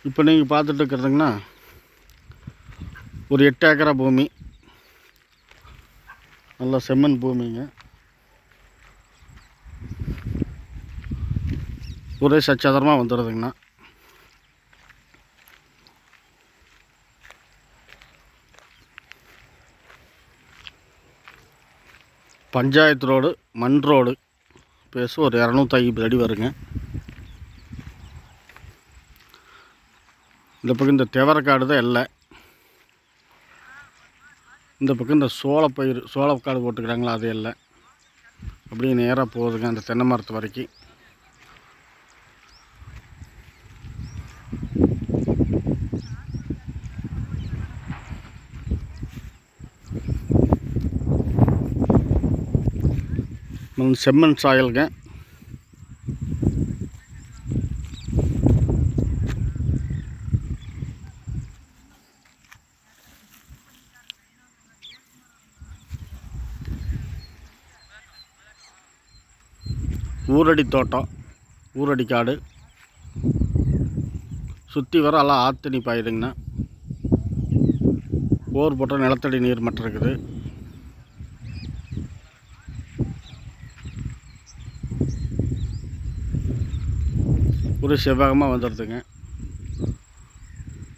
இப்போ நீங்கள் பார்த்துட்டு இருக்கிறதுங்கன்னா ஒரு 8 ஏக்கரா பூமி, நல்ல செம்மண் பூமிங்க. ஒரே சச்சதரமாக வந்துடுதுங்கண்ணா. பஞ்சாயத்து ரோடு, மண் ரோடு பேச ஒரு 250 அடி வருங்க. இந்த பக்கம் இந்த தெவரக்காடு தான் இல்லை. இந்த பக்கம் இந்த சோளக்காடு போட்டுக்கிறாங்களா அது இல்லை. அப்படியே நேராக போகுதுங்க அந்த தென்னை மரத்து வரைக்கும். செம்மண் சாயலுங்க. ஊரடி தோட்டம், ஊரடி காடு, சுற்றி வர எல்லாம் ஆத்தடி பாயுதுங்கண்ணா. போர் போட்ட நிலத்தடி நீர் மட்டும் இருக்குது. ஒரே செவ்வகமாக வந்துடுதுங்க.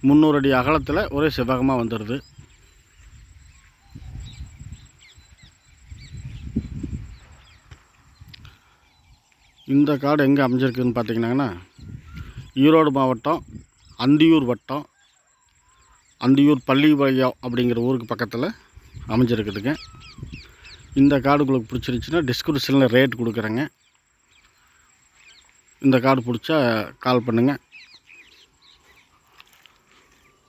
300 அடி அகலத்தில் ஒரே செவ்வகமாக வந்துடுது. இந்த காடு எங்கே அமைஞ்சிருக்குதுன்னு பார்த்தீங்கன்னாங்கன்னா, ஈரோடு மாவட்டம் அந்தியூர் வட்டம், அந்தியூர் பள்ளிபாளையம் அப்படிங்கிற ஊருக்கு பக்கத்தில் அமைஞ்சிருக்குதுங்க. இந்த காடு உங்களுக்கு பிடிச்சிருந்துச்சின்னா டிஸ்கிரிப்ஷனில் ரேட் கொடுக்குறேங்க. இந்த காடு பிடிச்சா கால் பண்ணுங்கள்.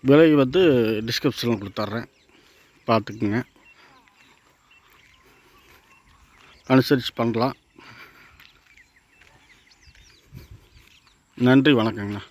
விலை வந்து டிஸ்கிரிப்ஷனில் கொடுத்துட்றேன், பார்த்துக்குங்க. அனுசரித்து பண்ணலாம். நன்றி, வணக்கங்கண்ணா.